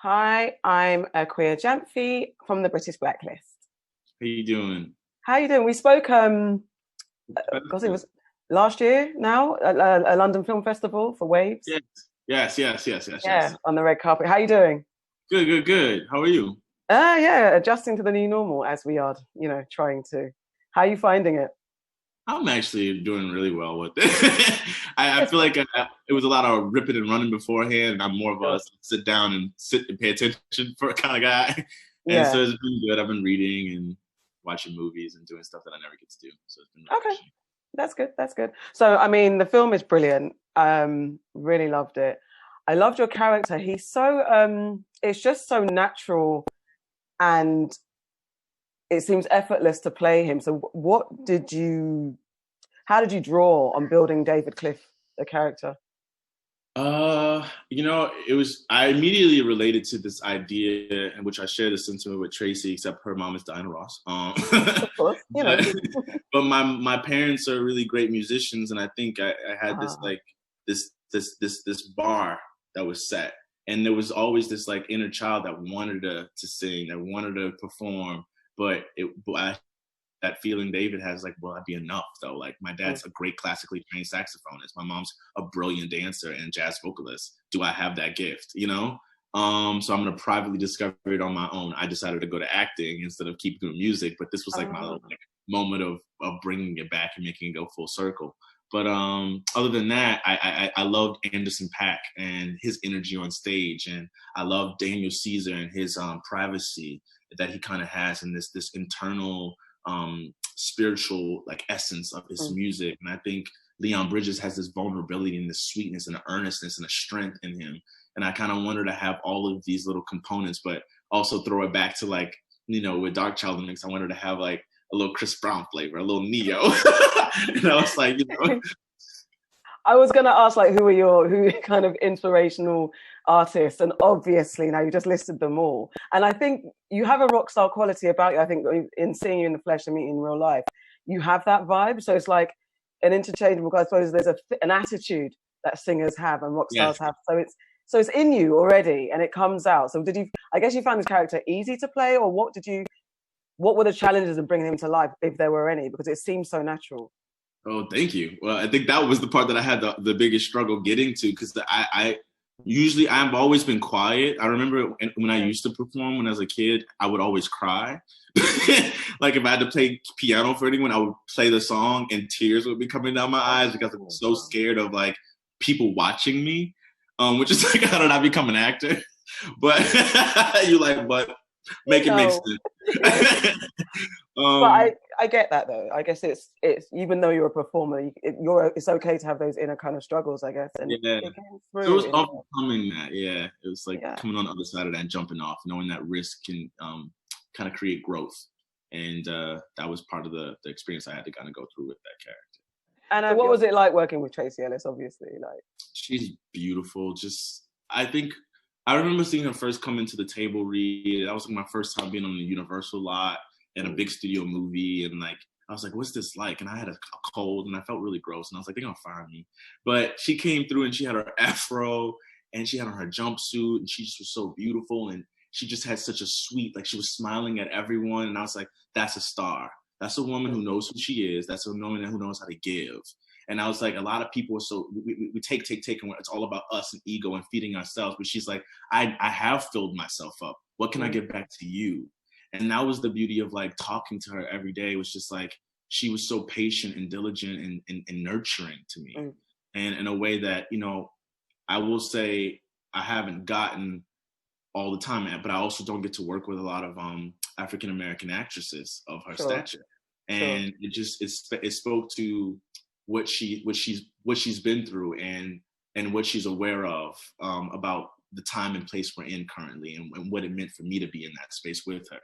Hi, I'm a queer Jamphy from the British Blacklist. How you doing? How are you doing? We spoke, because it was last year now, at a London Film Festival for Waves. Yes, yes. Yeah, on the red carpet. How are you doing? Good, good, good. How are you? Yeah, adjusting to the new normal as we are, trying to. How are you finding it? I'm actually doing really well with it. I feel like it was a lot of ripping and running beforehand, and I'm more of a sit down and sit and pay attention for a kind of guy. And Yeah. so it's been good. I've been reading and watching movies and doing stuff that I never get to do. So it's been really Okay. interesting. That's good. That's good. So, I mean, the film is brilliant. Really loved it. I loved your character. He's so it's just so natural and it seems effortless to play him. So how did you draw on building David Cliff, the character? I immediately related to this idea in which I share the sentiment with Tracee, except her mom is Diana Ross. Of course, but my parents are really great musicians, and I think I had this like this bar that was set, and there was always this like inner child that wanted to sing, that wanted to perform, that feeling David has, like, will I be enough though? Like, my dad's a great classically trained saxophonist. My mom's a brilliant dancer and jazz vocalist. Do I have that gift? So I'm gonna privately discover it on my own. I decided to go to acting instead of keep doing music, but this was like my little moment of bringing it back and making it go full circle. But other than that, I loved Anderson .Paak and his energy on stage, and I love Daniel Caesar and his privacy that he kind of has, and this internal spiritual like essence of his music. And I think Leon Bridges has this vulnerability and this sweetness and an earnestness and a strength in him. And I kind of wanted to have all of these little components, but also throw it back to like, with Dark Child in the mix, I wanted to have like a little Chris Brown flavor, a little Neo. And I was like, I was gonna ask like who kind of inspirational artists, and obviously now you just listed them all. And I think you have a rock star quality about you. I think in seeing you in the flesh and meeting you in real life, you have that vibe. So it's like an interchangeable. I suppose there's an attitude that singers have and rock stars have. So it's in you already, and it comes out. So I guess you found this character easy to play, or what were the challenges in bringing him to life, if there were any? Because it seems so natural. Oh, thank you. Well, I think that was the part that I had the biggest struggle getting to, because I've always been quiet. I remember when I used to perform when I was a kid, I would always cry. Like if I had to play piano for anyone, I would play the song and tears would be coming down my eyes because I was so scared of like people watching me, which is like, how did I become an actor? But but make it make sense. But I get that though. I guess it's even though you're a performer, it's okay to have those inner kind of struggles, I guess. And it was overcoming that. Yeah, it was like coming on the other side of that and jumping off, knowing that risk can kind of create growth, and that was part of the experience I had to kind of go through with that character. And what was it like working with Tracee Ellis? Obviously, like she's beautiful. I remember seeing her first come into the table read. That was like my first time being on the Universal lot in a big studio movie, and like I was like, what's this like? And I had a cold and I felt really gross, and I was like, they're gonna fire me. But she came through and she had her afro and she had on her jumpsuit, and she just was so beautiful, and she just had such a sweet, like she was smiling at everyone, and I was like, that's a star. That's a woman who knows who she is. That's a woman who knows how to give. And I was like, a lot of people are so, we take, and it's all about us and ego and feeding ourselves. But she's like, I have filled myself up. What can I give back to you? And that was the beauty of like talking to her every day. It was just like, she was so patient and diligent and nurturing to me. And in a way that, I will say I haven't gotten all the time at, but I also don't get to work with a lot of African-American actresses of her stature. And it spoke to what she's been through and what she's aware of about the time and place we're in currently, and what it meant for me to be in that space with her.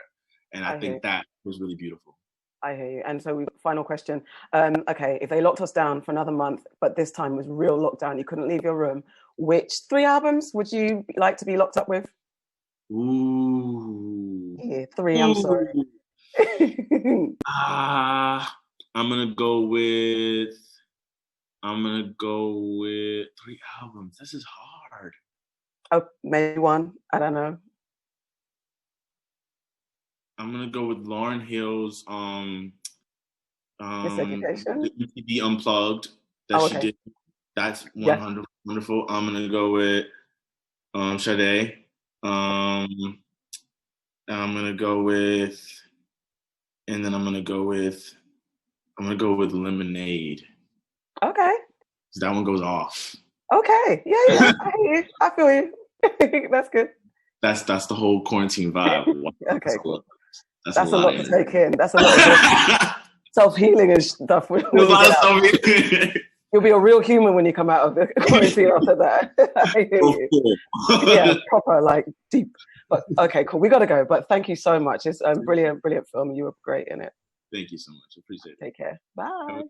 And I think that was really beautiful. I hear you. And so final question. Okay, if they locked us down for another month, but this time was real lockdown, you couldn't leave your room, which 3 albums would you like to be locked up with? Ooh. Yeah, 3, I'm sorry. I'm gonna go with 3 albums. This is hard. Oh, maybe 1. I don't know. I'm gonna go with Lauryn Hill's Miseducation. the EPD Unplugged that she Okay. did. That's 100 wonderful. I'm gonna go with Sade. I'm gonna go with, and then I'm gonna go with Lemonade. Okay. That one goes off. Okay. Yeah. I hear you. I feel you. That's good. That's the whole quarantine vibe. Okay, cool. That's a lot to take in. That's a lot of self-healing and stuff. You'll be a real human when you come out of the quarantine after that. Yeah, proper, like, deep. But okay, cool. We got to go. But thank you so much. It's a brilliant film. You were great in it. Thank you so much. I appreciate it. Take care. Bye.